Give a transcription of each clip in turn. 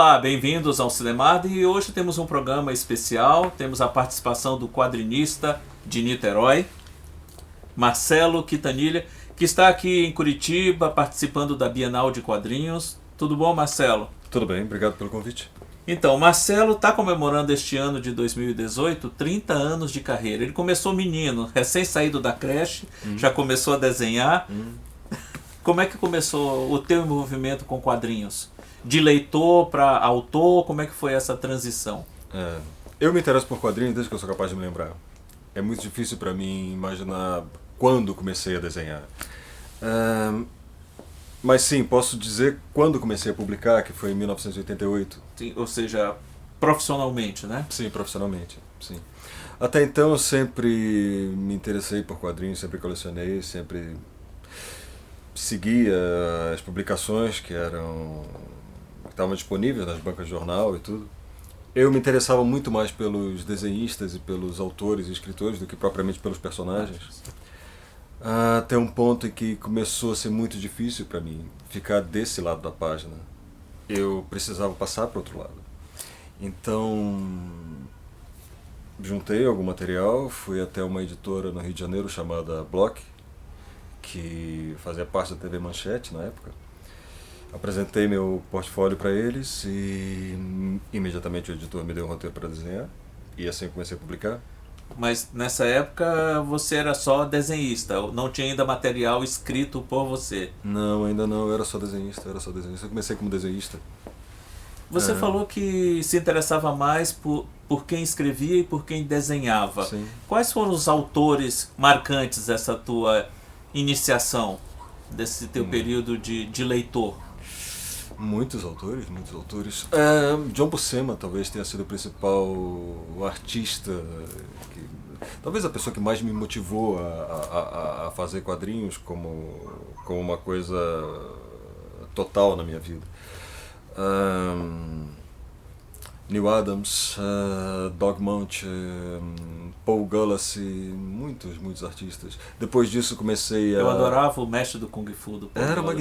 Olá, bem-vindos ao Cinemark e hoje temos um programa especial, temos a participação do quadrinista de Niterói, Marcelo Quintanilha, que está aqui em Curitiba participando da Bienal de Quadrinhos. Tudo bom, Marcelo? Tudo bem, obrigado pelo convite. Então, Marcelo está comemorando este ano de 2018 30 anos de carreira. Ele começou menino, recém-saído da creche, já começou a desenhar. Como é que começou o teu envolvimento com quadrinhos? De leitor para autor, como é que foi essa transição? Eu me interesso por quadrinhos desde que eu sou capaz de me lembrar. É muito difícil para mim imaginar quando comecei a desenhar. Mas sim, posso dizer quando comecei a publicar, que foi em 1988. Sim, ou seja, profissionalmente, né? Sim, profissionalmente, sim. Até então eu sempre me interessei por quadrinhos, sempre colecionei, sempre seguia as publicações que estavam disponíveis nas bancas de jornal e tudo. Eu me interessava muito mais pelos desenhistas e pelos autores e escritores do que propriamente pelos personagens. Até um ponto em que começou a ser muito difícil para mim ficar desse lado da página. Eu precisava passar para o outro lado. Então, juntei algum material, fui até uma editora no Rio de Janeiro chamada Block, que fazia parte da TV Manchete na época. Apresentei meu portfólio para eles e imediatamente o editor me deu um roteiro para desenhar e assim eu comecei a publicar. Mas nessa época você era só desenhista, não tinha ainda material escrito por você. Não, ainda não, eu era só desenhista. Eu comecei como desenhista. Você falou que se interessava mais por quem escrevia e por quem desenhava. Sim. Quais foram os autores marcantes dessa tua iniciação, desse teu período de leitor? Muitos autores. John Buscema talvez tenha sido o principal artista, talvez a pessoa que mais me motivou a fazer quadrinhos como uma coisa total na minha vida. Neil Adams, Dog Munch, Paul Gulacy, muitos artistas. Depois disso comecei a... Eu adorava o Mestre do Kung Fu do Paul Era Gulacy.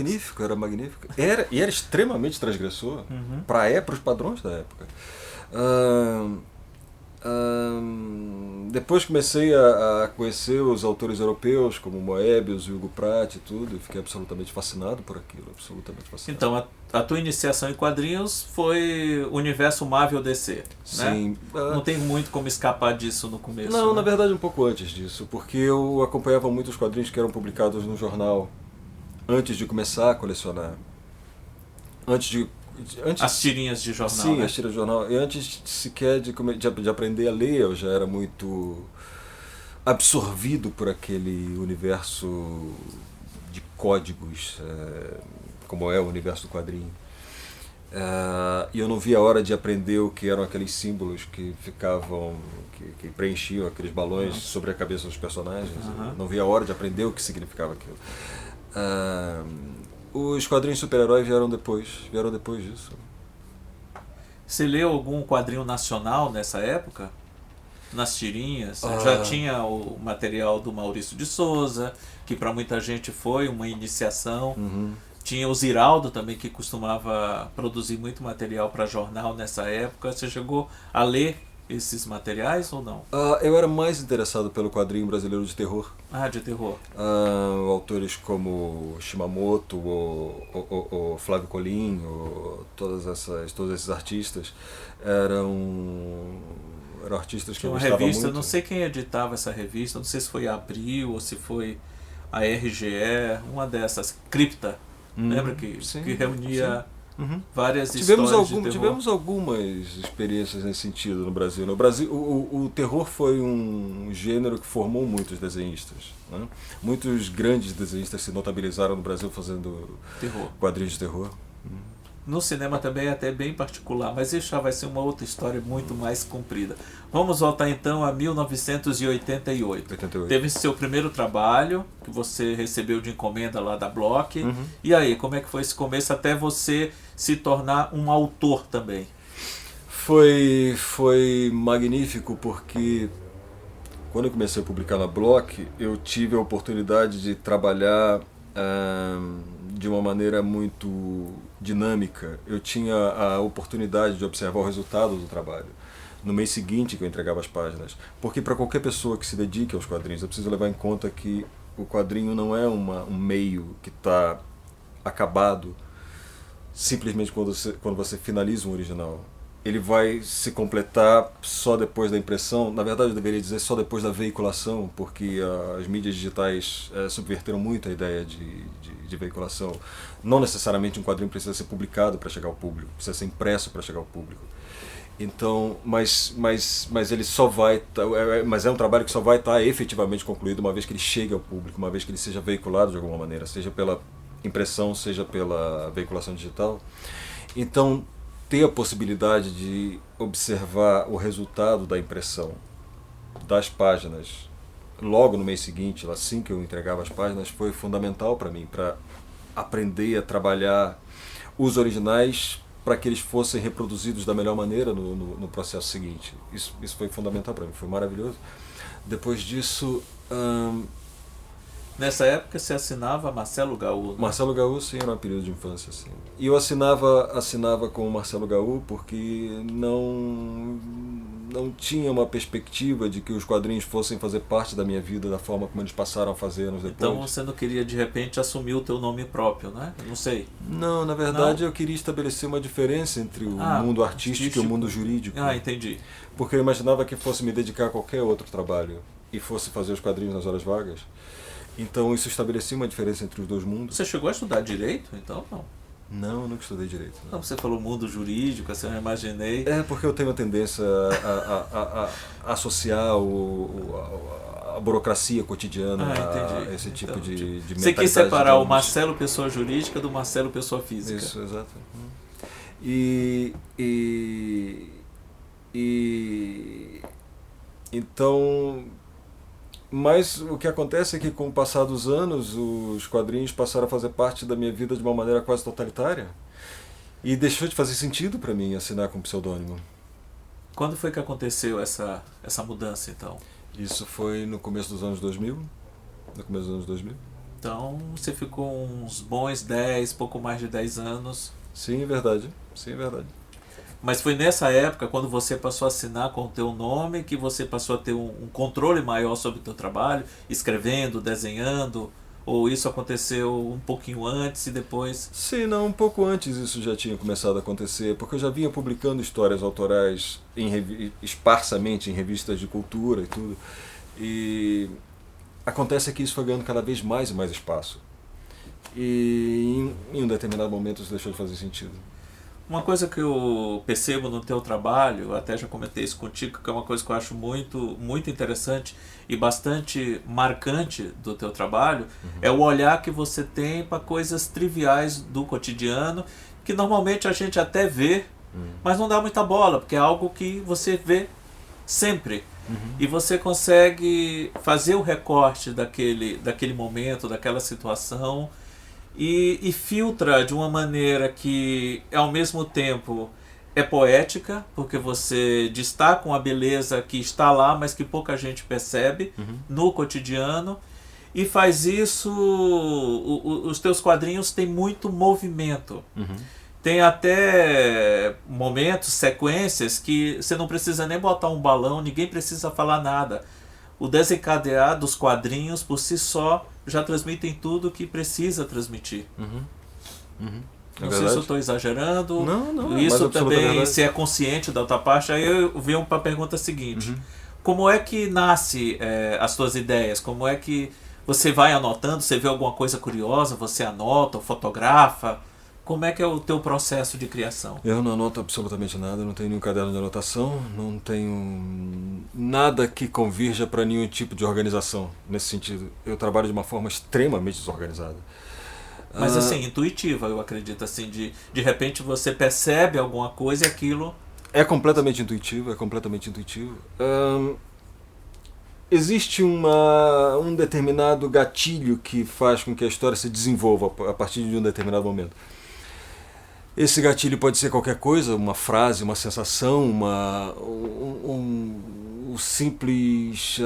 magnífico. E era extremamente transgressor para os padrões da época. Depois comecei a conhecer os autores europeus, como Moebius e Hugo Pratt e tudo, e fiquei absolutamente fascinado por aquilo, Então, a tua iniciação em quadrinhos foi o universo Marvel DC, Sim. né? Não tem muito como escapar disso no começo. Não, né? na verdade um pouco antes disso, porque eu acompanhava muitos quadrinhos que eram publicados no jornal antes de começar a colecionar. As tirinhas de jornal, Sim, né? as tiras de jornal. E antes sequer de aprender a ler, eu já era muito absorvido por aquele universo de códigos, como é o universo do quadrinho. E eu não via a hora de aprender o que eram aqueles símbolos que ficavam, que preenchiam aqueles balões sobre a cabeça dos personagens. Eu não via a hora de aprender o que significava aquilo. Os quadrinhos super-heróis vieram depois disso. Você leu algum quadrinho nacional nessa época? Nas tirinhas? Já tinha o material do Maurício de Souza, que para muita gente foi uma iniciação. Tinha o Ziraldo também, que costumava produzir muito material para jornal nessa época. Você chegou a ler esses materiais ou não? Eu era mais interessado pelo quadrinho brasileiro de terror. De terror. Autores como Shimamoto, o Flávio Colim, todos esses artistas eram artistas que Tinha eu uma gostava revista, muito. não sei quem editava essa revista, não sei se foi a Abril ou se foi a RGE, uma dessas, Cripta. Lembra que reunia várias histórias de terror? Tivemos algumas experiências nesse sentido no Brasil. No Brasil, o terror foi um gênero que formou muitos desenhistas, né? Muitos grandes desenhistas se notabilizaram no Brasil fazendo quadrinhos de terror. No cinema também é até bem particular, mas isso já vai ser uma outra história muito mais comprida. Vamos voltar então a 1988. Teve seu primeiro trabalho, que você recebeu de encomenda lá da Block. E aí, como é que foi esse começo até você se tornar um autor também? Foi magnífico porque quando eu comecei a publicar na Block, eu tive a oportunidade de trabalhar de uma maneira muito dinâmica. Eu tinha a oportunidade de observar o resultado do trabalho no mês seguinte que eu entregava as páginas. Porque para qualquer pessoa que se dedique aos quadrinhos, eu preciso levar em conta que o quadrinho não é um meio que está acabado simplesmente quando você finaliza um original. Ele vai se completar só depois da impressão. Na verdade, eu deveria dizer só depois da veiculação, porque as mídias digitais subverteram muito a ideia de veiculação. Não necessariamente um quadrinho precisa ser publicado para chegar ao público, precisa ser impresso para chegar ao público. Então, mas ele só vai, mas é um trabalho que só vai estar efetivamente concluído uma vez que ele chegue ao público, uma vez que ele seja veiculado de alguma maneira, seja pela impressão, seja pela veiculação digital. Então, ter a possibilidade de observar o resultado da impressão das páginas logo no mês seguinte, assim que eu entregava as páginas, foi fundamental para mim, para aprender a trabalhar os originais para que eles fossem reproduzidos da melhor maneira no processo seguinte. Isso foi fundamental para mim, foi maravilhoso. Depois disso... Nessa época você assinava Marcelo Gaú, né? Marcelo Gaú, sim, era um período de infância, sim. E eu assinava com o Marcelo Gaú porque não tinha uma perspectiva de que os quadrinhos fossem fazer parte da minha vida da forma como eles passaram a fazer anos depois. Então você não queria de repente assumir o teu nome próprio, né? Eu não sei. Não, na verdade eu queria estabelecer uma diferença entre o mundo artístico e o mundo jurídico. Ah, entendi. Porque eu imaginava que fosse me dedicar a qualquer outro trabalho e fosse fazer os quadrinhos nas horas vagas. Então isso estabelecia uma diferença entre os dois mundos. Você chegou a estudar direito, então? Não. Não, eu nunca estudei direito. Não, você falou mundo jurídico, assim, eu imaginei. É porque eu tenho a tendência a associar a burocracia cotidiana a esse tipo de mentalidade. Você quis separar o Marcelo pessoa jurídica do Marcelo pessoa física. Isso, exato. Então... Mas o que acontece é que com o passar dos anos, os quadrinhos passaram a fazer parte da minha vida de uma maneira quase totalitária. E deixou de fazer sentido para mim assinar com pseudônimo. Quando foi que aconteceu essa mudança, então? Isso foi no começo dos anos 2000. No começo dos anos 2000. Então você ficou uns bons 10, pouco mais de 10 anos. Sim, é verdade. Sim, é verdade. Mas foi nessa época, quando você passou a assinar com o teu nome, que você passou a ter um controle maior sobre o teu trabalho, escrevendo, desenhando, ou isso aconteceu um pouquinho antes e depois? Sim, não, um pouco antes isso já tinha começado a acontecer, porque eu já vinha publicando histórias autorais esparsamente em revistas de cultura e tudo, e acontece que isso foi ganhando cada vez mais e mais espaço, e em um determinado momento isso deixou de fazer sentido. Uma coisa que eu percebo no teu trabalho, eu até já comentei isso contigo, que é uma coisa que eu acho muito, muito interessante e bastante marcante do teu trabalho, é o olhar que você tem para coisas triviais do cotidiano, que normalmente a gente até vê, mas não dá muita bola, porque é algo que você vê sempre. E você consegue fazer o recorte daquele momento, daquela situação, e filtra de uma maneira que ao mesmo tempo é poética, porque você destaca uma beleza que está lá, mas que pouca gente percebe no cotidiano, e faz isso, os teus quadrinhos têm muito movimento. Tem até momentos, sequências, que você não precisa nem botar um balão, ninguém precisa falar nada. O desencadear dos quadrinhos por si só já transmitem tudo o que precisa transmitir. Não sei se eu estou exagerando. Não. Isso também, se é consciente da outra parte. Aí eu venho para a pergunta seguinte. Como é que nasce as tuas ideias? Como é que você vai anotando? Você vê alguma coisa curiosa, você anota ou fotografa? Como é que é o teu processo de criação? Eu não anoto absolutamente nada, não tenho nenhum caderno de anotação, não tenho nada que convirja para nenhum tipo de organização nesse sentido. Eu trabalho de uma forma extremamente desorganizada. Mas assim, intuitiva, eu acredito, assim, de repente você percebe alguma coisa e aquilo... É completamente intuitivo, existe um determinado gatilho que faz com que a história se desenvolva a partir de um determinado momento. Esse gatilho pode ser qualquer coisa, uma frase, uma sensação, um simples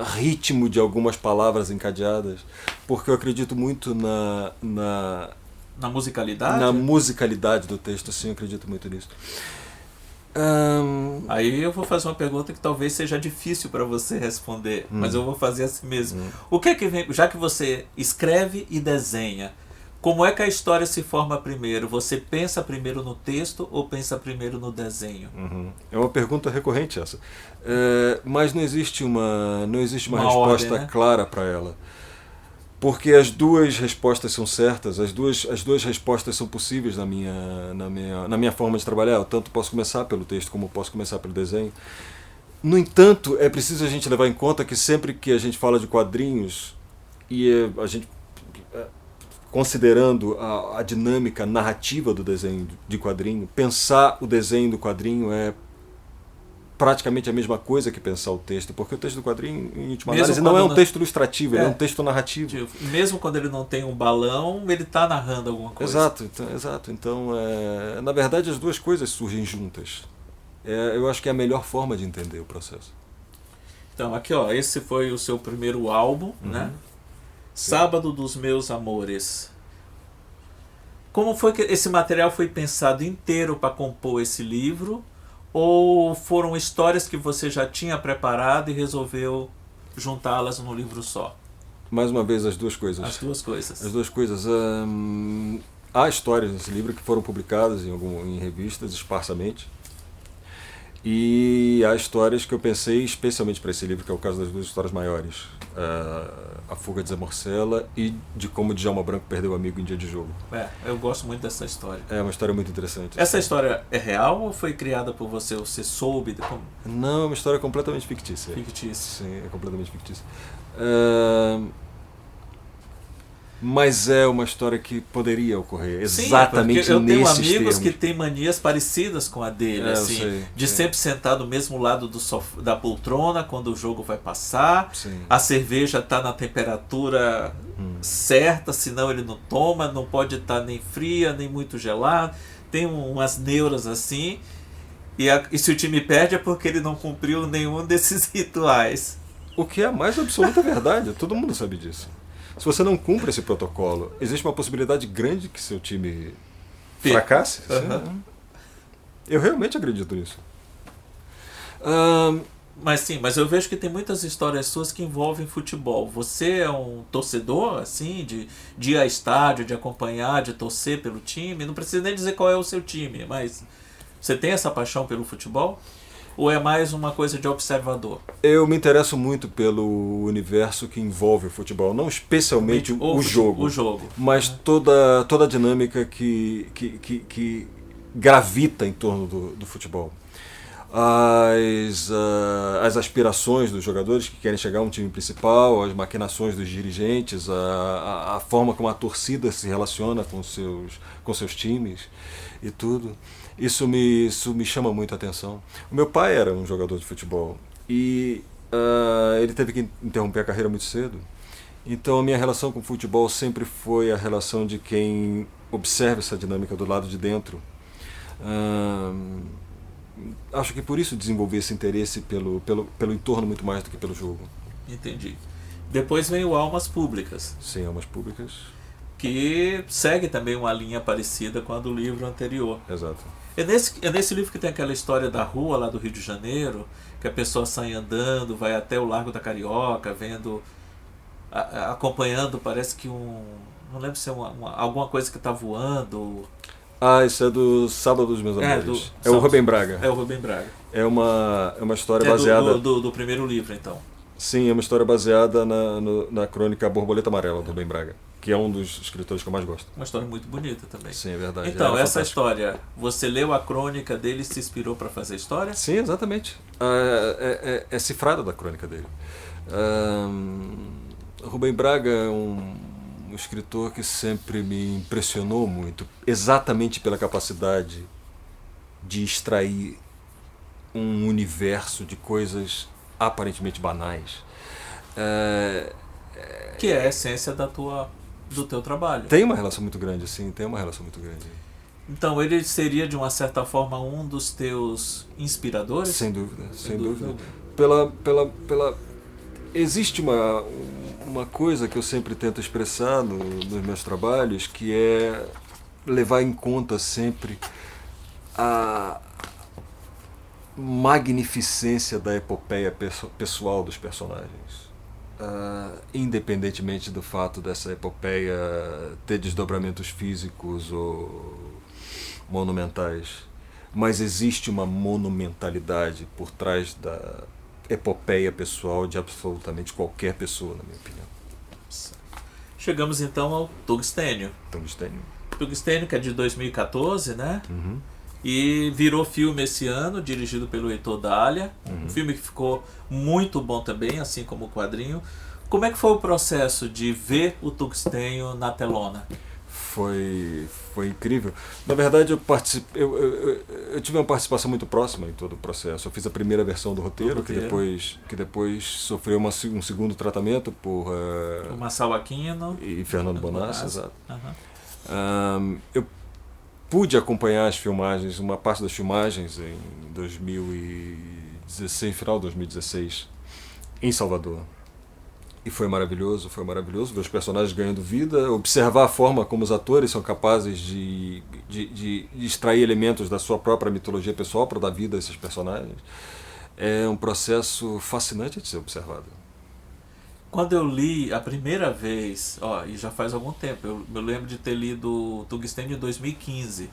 ritmo de algumas palavras encadeadas, porque eu acredito muito Na musicalidade? na musicalidade do texto, sim, eu acredito muito nisso. Aí eu vou fazer uma pergunta que talvez seja difícil para você responder, mas eu vou fazer assim mesmo. O que é que vem, já que você escreve e desenha, como é que a história se forma primeiro? Você pensa primeiro no texto ou pensa primeiro no desenho? É uma pergunta recorrente essa. Mas não existe uma resposta ordem, né? clara para ela. Porque as duas respostas são certas, as duas respostas são possíveis na minha forma de trabalhar. Eu tanto posso começar pelo texto como posso começar pelo desenho. No entanto, é preciso a gente levar em conta que sempre que a gente fala de quadrinhos, e a gente considerando a dinâmica narrativa do desenho de quadrinho, pensar o desenho do quadrinho é praticamente a mesma coisa que pensar o texto, porque o texto do quadrinho, em última análise, não é um texto ilustrativo, ele é um texto narrativo. Mesmo quando ele não tem um balão, ele está narrando alguma coisa. Exato. Então, na verdade, as duas coisas surgem juntas. Eu acho que é a melhor forma de entender o processo. Então, aqui, ó, esse foi o seu primeiro álbum, né? Sábado dos Meus Amores. Como foi que esse material foi pensado inteiro para compor esse livro? Ou foram histórias que você já tinha preparado e resolveu juntá-las num livro só? Mais uma vez, as duas coisas. As duas coisas. As duas coisas. Há histórias nesse livro que foram publicadas em revistas esparsamente. E há histórias que eu pensei especialmente para esse livro, que é o caso das duas histórias maiores. A Fuga de Zé Morcella e de como Djalma Branco perdeu o amigo em dia de jogo. Eu gosto muito dessa história. É uma história muito interessante. Essa história é real ou foi criada por você? Você soube? Não, é uma história completamente fictícia. Fictícia. Sim, é completamente fictícia. Mas é uma história que poderia ocorrer exatamente nesses termos. Eu tenho amigos que têm manias parecidas com a dele, assim, sempre sentar do mesmo lado da poltrona quando o jogo vai passar, a cerveja está na temperatura certa, senão ele não toma, não pode estar nem fria, nem muito gelado, tem umas neuras assim, e se o time perde é porque ele não cumpriu nenhum desses rituais. O que é a mais absoluta verdade, todo mundo sabe disso. Se você não cumpre esse protocolo, existe uma possibilidade grande que seu time fracasse. Eu realmente acredito nisso. Mas eu vejo que tem muitas histórias suas que envolvem futebol. Você é um torcedor, assim, de ir a estádio, de acompanhar, de torcer pelo time? Não precisa nem dizer qual é o seu time, mas você tem essa paixão pelo futebol? Ou é mais uma coisa de observador? Eu me interesso muito pelo universo que envolve o futebol, não especialmente o jogo, mas toda a dinâmica que gravita em torno do futebol. As aspirações dos jogadores que querem chegar a um time principal, as maquinações dos dirigentes, a forma como a torcida se relaciona com seus times e tudo. Isso me chama muito a atenção. O meu pai era um jogador de futebol e ele teve que interromper a carreira muito cedo. Então a minha relação com o futebol sempre foi a relação de quem observa essa dinâmica do lado de dentro. Acho que por isso desenvolvi esse interesse pelo entorno muito mais do que pelo jogo. Entendi. Depois veio Almas Públicas. Sim, Almas Públicas. Que segue também uma linha parecida com a do livro anterior. Exato. É nesse livro que tem aquela história da rua lá do Rio de Janeiro, que a pessoa sai andando, vai até o Largo da Carioca, vendo, acompanhando, parece que não lembro se é alguma coisa que está voando. Isso é do Sábado dos Meus Amores. É o Rubem Braga. É o Rubem Braga. É uma história baseada... do primeiro livro, então. Sim, é uma história baseada na crônica Borboleta Amarela, do Rubem Braga, que é um dos escritores que eu mais gosto. Uma história muito bonita também. Sim, é verdade. Então, essa história, você leu a crônica dele e se inspirou para fazer a história? Sim, exatamente. É cifrada da crônica dele. Rubem Braga é um escritor que sempre me impressionou muito, exatamente pela capacidade de extrair um universo de coisas aparentemente banais. Que é a essência do teu trabalho. Tem uma relação muito grande, sim, tem uma relação muito grande. Então ele seria, de uma certa forma, um dos teus inspiradores? Sem dúvida, sem dúvida. existe uma coisa que eu sempre tento expressar nos meus trabalhos, que é levar em conta sempre a magnificência da epopeia pessoal dos personagens. Independentemente do fato dessa epopeia ter desdobramentos físicos ou monumentais, mas existe uma monumentalidade por trás da epopeia pessoal de absolutamente qualquer pessoa, na minha opinião. Chegamos então ao Tungstênio. Tungstênio, que é de 2014, né? Uhum. E virou filme esse ano, dirigido pelo Heitor Dália. Um filme que ficou muito bom também, assim como o quadrinho. Como é que foi o processo de ver o Tungstênio na telona? Foi incrível. Na verdade, eu tive uma participação muito próxima em todo o processo. Eu fiz a primeira versão do roteiro, que depois sofreu um segundo tratamento por o Marçal Aquino e Fernando Bonassa, exato. Uhum. Eu pude acompanhar as filmagens, uma parte das filmagens em 2016, final de 2016, em Salvador. E foi maravilhoso ver os personagens ganhando vida, observar a forma como os atores são capazes de extrair elementos da sua própria mitologia pessoal para dar vida a esses personagens. É um processo fascinante de ser observado. Quando eu li a primeira vez, e já faz algum tempo, eu lembro de ter lido Tungstênio em 2015.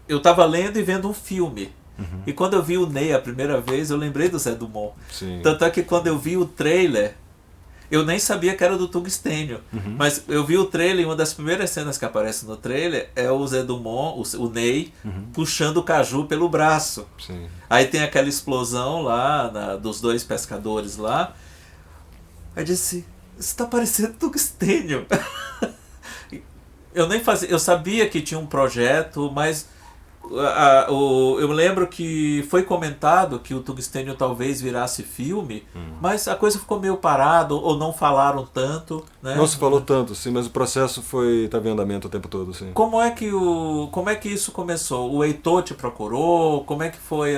Eu estava lendo e vendo um filme. Uhum. E quando eu vi o Ney a primeira vez, eu lembrei do Zé Dumont. Sim. Tanto é que quando eu vi o trailer, eu nem sabia que era do Tungstênio. Uhum. Mas eu vi o trailer e uma das primeiras cenas que aparece no trailer é o Zé Dumont, o Ney, puxando o caju pelo braço. Sim. Aí tem aquela explosão lá, dos dois pescadores lá. Aí eu disse, isso tá parecendo Tungstênio. Eu sabia que tinha um projeto, mas eu lembro que foi comentado que o Tungstênio talvez virasse filme, mas a coisa ficou meio parada, ou não falaram tanto, né? Não se falou tanto, sim, mas o processo está em andamento o tempo todo, sim. Como é que isso começou? O Heitor te procurou? Como é que foi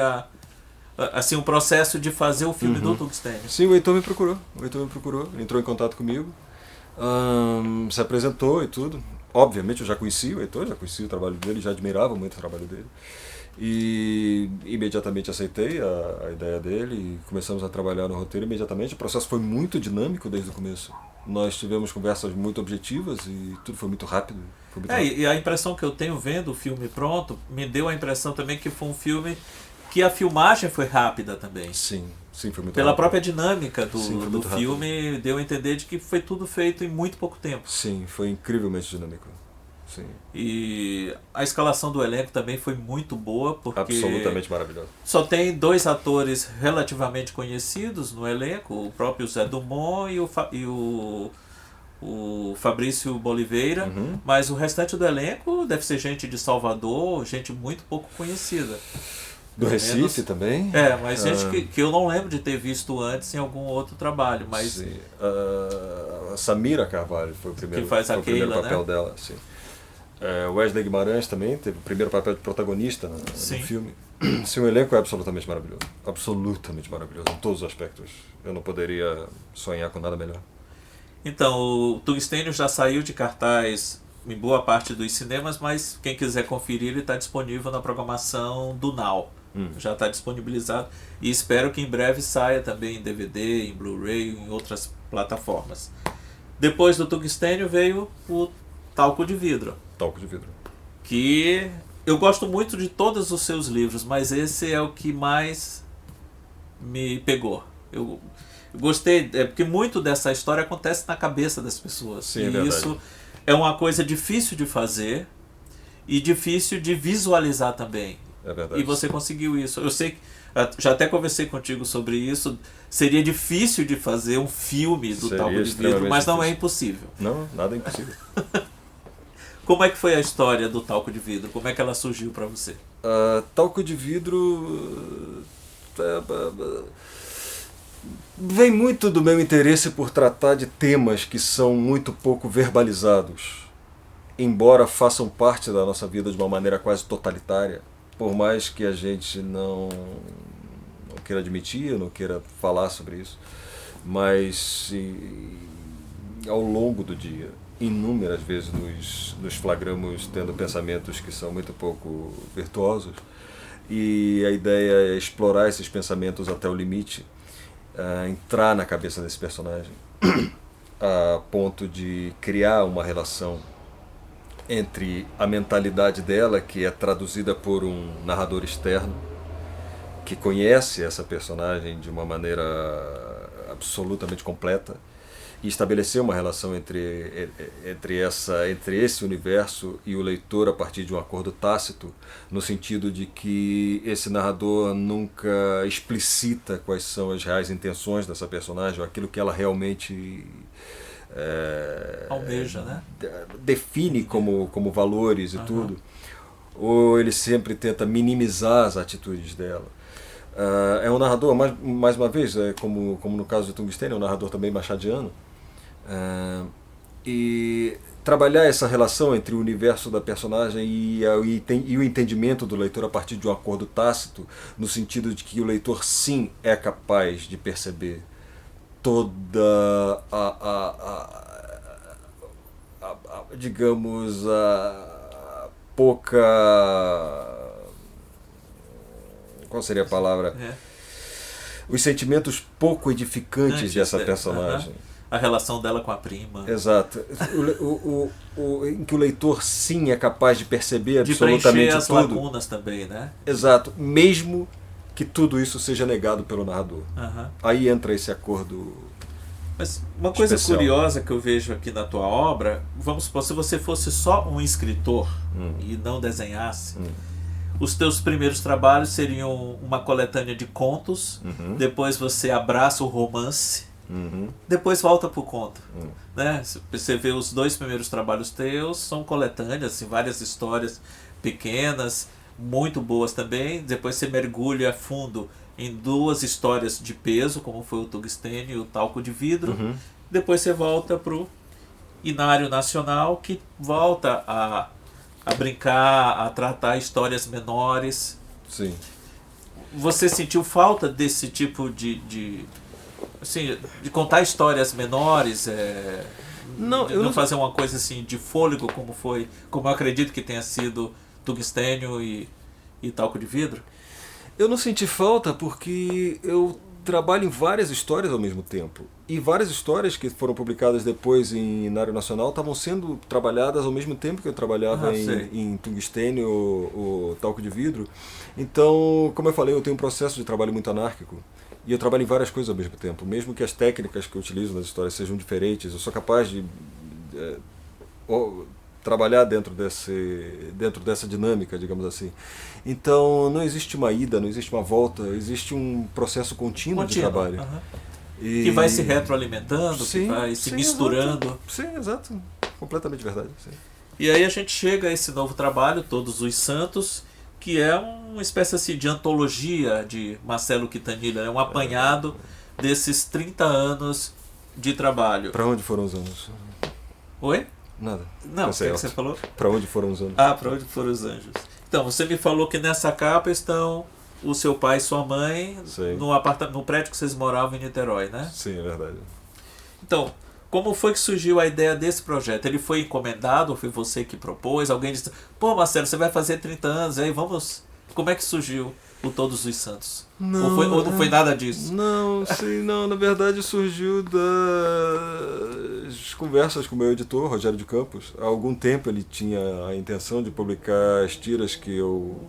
o processo de fazer o filme do Tungstênio? Sim, o Heitor me procurou, ele entrou em contato comigo, se apresentou e tudo. Obviamente eu já conhecia o Heitor, já conhecia o trabalho dele, já admirava muito o trabalho dele. E imediatamente aceitei a ideia dele e começamos a trabalhar no roteiro imediatamente. O processo foi muito dinâmico desde o começo. Nós tivemos conversas muito objetivas e tudo foi muito rápido. E a impressão que eu tenho vendo o filme pronto, me deu a impressão também que foi um filme que a filmagem foi rápida também. Sim, foi muito Pela rápido. própria dinâmica do filme, rápido. deu a entender de que foi tudo feito em muito pouco tempo. Sim, foi incrivelmente dinâmico. Sim. E a escalação do elenco também foi muito boa, porque absolutamente maravilhosa. Só tem 2 atores relativamente conhecidos no elenco, o próprio Zé Dumont e o Fabrício Boliveira, mas o restante do elenco deve ser gente de Salvador, gente muito pouco conhecida. Do Recife também? Mas gente que eu não lembro de ter visto antes em algum outro trabalho. Mas sim. A Samira Carvalho foi o primeiro, que faz a primeiro Keila, papel né? dela. Sim. Wesley Guimarães também teve o primeiro papel de protagonista no filme. Sim, o elenco é absolutamente maravilhoso. Absolutamente maravilhoso, em todos os aspectos. Eu não poderia sonhar com nada melhor. Então, o Tungstênio já saiu de cartaz em boa parte dos cinemas, mas quem quiser conferir, ele está disponível na programação do Now. Já está disponibilizado e espero que em breve saia também em DVD, em Blu-ray, em outras plataformas. Depois do Tungstênio veio o Talco de Vidro. Que eu gosto muito de todos os seus livros, mas esse é o que mais me pegou. Eu gostei, porque muito dessa história acontece na cabeça das pessoas. Sim, e isso é uma coisa difícil de fazer e difícil de visualizar também. É verdade. E você conseguiu isso. Eu sei que já até conversei contigo sobre isso. Seria difícil de fazer um filme do Talco de Vidro, mas não é impossível. Não, nada é impossível. Como é que foi a história do Talco de Vidro? Como é que ela surgiu para você? Talco de Vidro vem muito do meu interesse por tratar de temas que são muito pouco verbalizados, embora façam parte da nossa vida de uma maneira quase totalitária. Por mais que a gente não queira admitir, eu não queira falar sobre isso, mas ao longo do dia, inúmeras vezes nos flagramos tendo pensamentos que são muito pouco virtuosos, e a ideia é explorar esses pensamentos até o limite, entrar na cabeça desse personagem, a ponto de criar uma relação entre a mentalidade dela, que é traduzida por um narrador externo, que conhece essa personagem de uma maneira absolutamente completa, e estabelecer uma relação entre esse universo e o leitor a partir de um acordo tácito, no sentido de que esse narrador nunca explicita quais são as reais intenções dessa personagem, ou aquilo que ela realmente almeja, né? Define como valores e tudo, ou ele sempre tenta minimizar as atitudes dela. É um narrador, mais uma vez, como no caso de Tungstênio, é um narrador também machadiano, e trabalhar essa relação entre o universo da personagem e o entendimento do leitor a partir de um acordo tácito, no sentido de que o leitor sim é capaz de perceber toda digamos, a pouca... Qual seria a palavra? Os sentimentos pouco edificantes dessa personagem. A relação dela com a prima. Exato. Em que o leitor sim é capaz de perceber absolutamente tudo. De preencher as lacunas também, né? Exato. Mesmo que tudo isso seja negado pelo narrador. Aí entra esse acordo. Mas uma coisa especial. curiosa que eu vejo aqui na tua obra, vamos supor, se você fosse só um escritor e não desenhasse, os teus primeiros trabalhos seriam uma coletânea de contos, depois você abraça o romance, depois volta para o conto. Né? Você vê os 2 primeiros trabalhos teus, são coletâneas, assim, várias histórias pequenas, muito boas também. Depois você mergulha a fundo em 2 histórias de peso, como foi o Tungstênio e o Talco de Vidro. Depois você volta para o Inário Nacional, que volta a brincar, a tratar histórias menores. Sim. Você sentiu falta desse tipo de contar histórias menores? Não fazer uma coisa assim de fôlego, como eu acredito que tenha sido Tungstênio e Talco de Vidro? Eu não senti falta porque eu trabalho em várias histórias ao mesmo tempo. E várias histórias que foram publicadas depois em Inário Nacional estavam sendo trabalhadas ao mesmo tempo que eu trabalhava em Tungstênio ou Talco de Vidro. Então, como eu falei, eu tenho um processo de trabalho muito anárquico. E eu trabalho em várias coisas ao mesmo tempo. Mesmo que as técnicas que eu utilizo nas histórias sejam diferentes, eu sou capaz de trabalhar dentro dessa dinâmica, digamos assim. Então não existe uma ida, não existe uma volta, existe um processo contínuo de trabalho. Que vai se retroalimentando, que vai se misturando. Exato. Sim, exato. Completamente verdade. Sim. E aí a gente chega a esse novo trabalho, Todos os Santos, que é uma espécie assim, de antologia de Marcelo Quintanilha, é um apanhado desses 30 anos de trabalho. Para onde foram os anos? Oi? Nada. Não, o que você falou? Para onde foram os anos? Para onde foram os anjos. Então, você me falou que nessa capa estão o seu pai e sua mãe no prédio que vocês moravam em Niterói, né? Sim, é verdade. Então, como foi que surgiu a ideia desse projeto? Ele foi encomendado ou foi você que propôs? Alguém disse, pô Marcelo, você vai fazer 30 anos, aí vamos... Como é que surgiu o Todos os Santos? Ou não foi nada disso? Não, na verdade surgiu das conversas com o meu editor, Rogério de Campos. Há algum tempo ele tinha a intenção de publicar as tiras que eu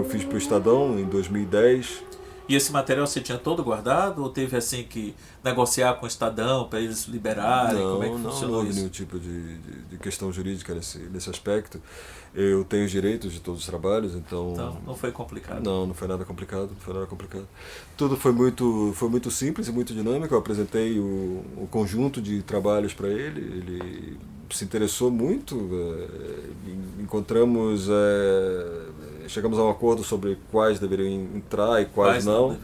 fiz para o Estadão em 2010. E esse material você tinha todo guardado ou teve assim que negociar com o Estadão para eles liberarem? Como é que funcionou não houve isso? nenhum tipo de questão jurídica nesse aspecto. Eu tenho os direitos de todos os trabalhos, Então não foi complicado. Não foi nada complicado, Tudo foi muito simples e muito dinâmico. Eu apresentei o conjunto de trabalhos para ele se interessou muito, chegamos a um acordo sobre quais deveriam entrar e quais não.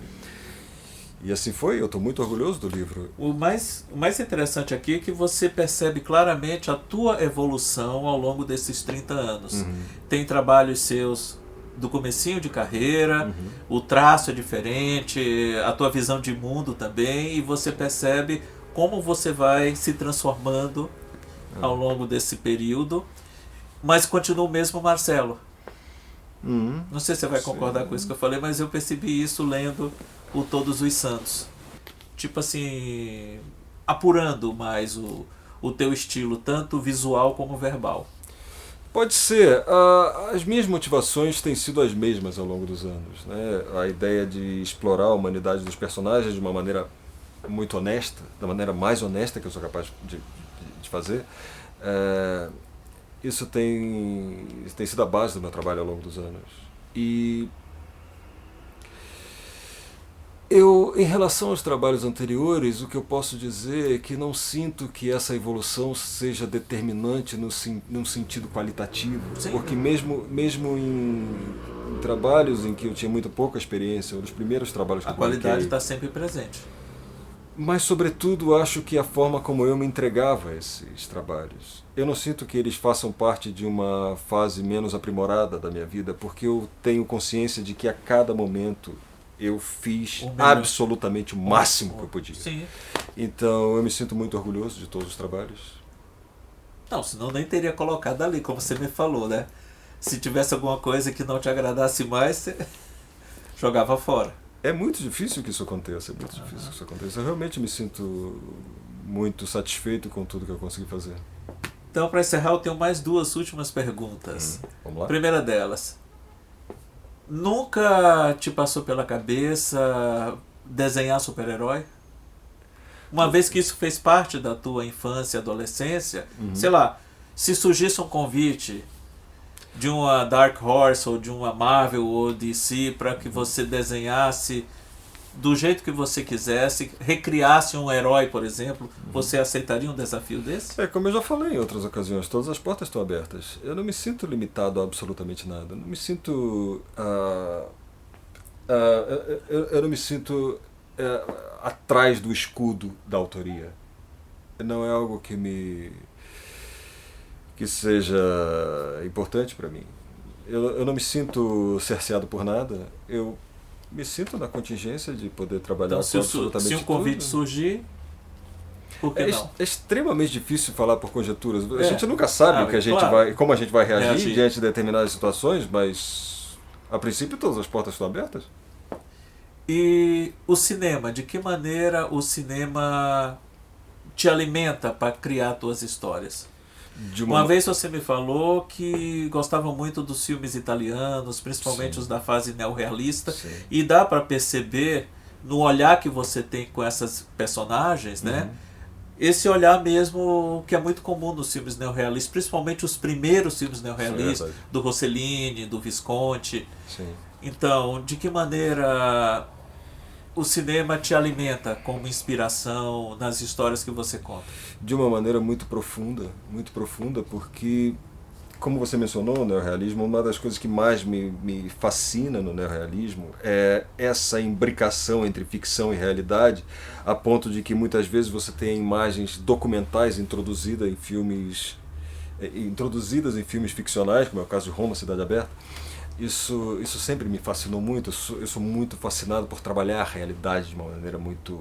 E assim foi, eu estou muito orgulhoso do livro. O mais interessante aqui é que você percebe claramente a tua evolução ao longo desses 30 anos. Tem trabalhos seus do comecinho de carreira, o traço é diferente, a tua visão de mundo também, e você percebe como você vai se transformando ao longo desse período, mas continua o mesmo Marcelo. Não sei se você vai concordar com isso que eu falei, mas eu percebi isso lendo o Todos os Santos. Tipo assim, apurando mais o teu estilo, tanto visual como verbal. Pode ser. As minhas motivações têm sido as mesmas ao longo dos anos, né? A ideia de explorar a humanidade dos personagens de uma maneira muito honesta, da maneira mais honesta que eu sou capaz de fazer. Isso tem sido a base do meu trabalho ao longo dos anos. E em relação aos trabalhos anteriores, o que eu posso dizer é que não sinto que essa evolução seja determinante num sentido qualitativo. Sim. Porque mesmo em trabalhos em que eu tinha muito pouca experiência, um dos primeiros trabalhos que eu publiquei, a qualidade está sempre presente. Mas, sobretudo, acho que a forma como eu me entregava a esses trabalhos. Eu não sinto que eles façam parte de uma fase menos aprimorada da minha vida, porque eu tenho consciência de que a cada momento eu fiz absolutamente o máximo que eu podia. Sim. Então eu me sinto muito orgulhoso de todos os trabalhos. Não, senão nem teria colocado ali, como você me falou, né? Se tivesse alguma coisa que não te agradasse mais, você jogava fora. É muito difícil que isso aconteça, Eu realmente me sinto muito satisfeito com tudo que eu consegui fazer. Então, para encerrar, eu tenho mais duas últimas perguntas. Vamos lá? Primeira delas. Nunca te passou pela cabeça desenhar super-herói? Uma vez que isso fez parte da tua infância e adolescência, sei lá, se surgisse um convite de uma Dark Horse ou de uma Marvel ou DC para que você desenhasse do jeito que você quisesse, recriasse um herói, por exemplo, você aceitaria um desafio desse? Como eu já falei em outras ocasiões, todas as portas estão abertas. Eu não me sinto limitado a absolutamente nada. Eu não me sinto... eu não me sinto atrás do escudo da autoria. Não é algo que seja importante para mim. Eu não me sinto cerceado por nada. Eu me sinto na contingência de poder trabalhar então, com absolutamente tudo. Se um convite surgir, por que não? É extremamente difícil falar por conjecturas. A gente nunca sabe o que a gente vai, como a gente vai reagir diante de determinadas situações, mas a princípio todas as portas estão abertas. E o cinema, de que maneira o cinema te alimenta para criar tuas histórias? Uma vez você me falou que gostava muito dos filmes italianos, principalmente os da fase neorrealista, e dá para perceber no olhar que você tem com essas personagens, né? Esse olhar mesmo que é muito comum nos filmes neorrealistas, principalmente os primeiros filmes neorrealistas, do Rossellini, do Visconti. Então, de que maneira o cinema te alimenta como inspiração nas histórias que você conta? De uma maneira muito profunda, porque, como você mencionou, o neorrealismo, uma das coisas que mais me fascina no neorrealismo é essa imbricação entre ficção e realidade, a ponto de que muitas vezes você tem imagens documentais introduzidas em filmes ficcionais, como é o caso de Roma, Cidade Aberta. Isso sempre me fascinou muito. Eu sou muito fascinado por trabalhar a realidade de uma maneira muito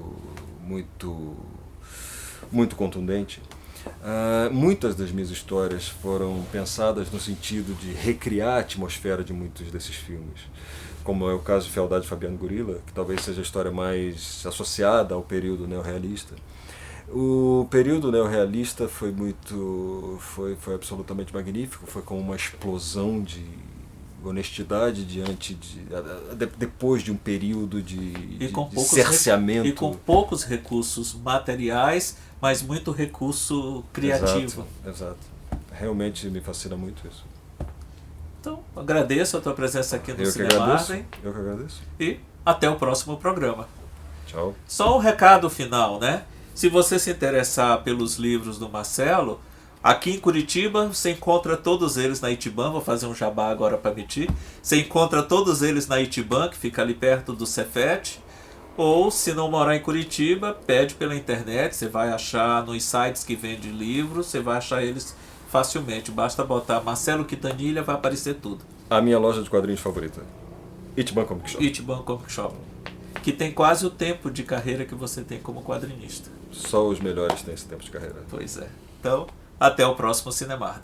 contundente. Muitas das minhas histórias foram pensadas no sentido de recriar a atmosfera de muitos desses filmes, como é o caso de Fealdade de Fabiano Gurila, que talvez seja a história mais associada ao período neorrealista. O período neorrealista foi absolutamente magnífico, foi como uma explosão de honestidade depois de um período de cerceamento. E com poucos recursos materiais, mas muito recurso criativo. Exato. Realmente me fascina muito isso. Então, agradeço a tua presença aqui no Cinemargem. Eu que agradeço. E até o próximo programa. Tchau. Só um recado final, né? Se você se interessar pelos livros do Marcelo, aqui em Curitiba, você encontra todos eles na Itiban. Vou fazer um jabá agora para Miti. Você encontra todos eles na Itiban, que fica ali perto do Cefet. Ou, se não morar em Curitiba, pede pela internet. Você vai achar nos sites que vendem livros, você vai achar eles facilmente. Basta botar Marcelo Quintanilha, vai aparecer tudo. A minha loja de quadrinhos favorita. Ichiban Comic Shop. Ichiban Comic Shop. Que tem quase o tempo de carreira que você tem como quadrinista. Só os melhores têm esse tempo de carreira. Pois é. Então, até o próximo Cinemark.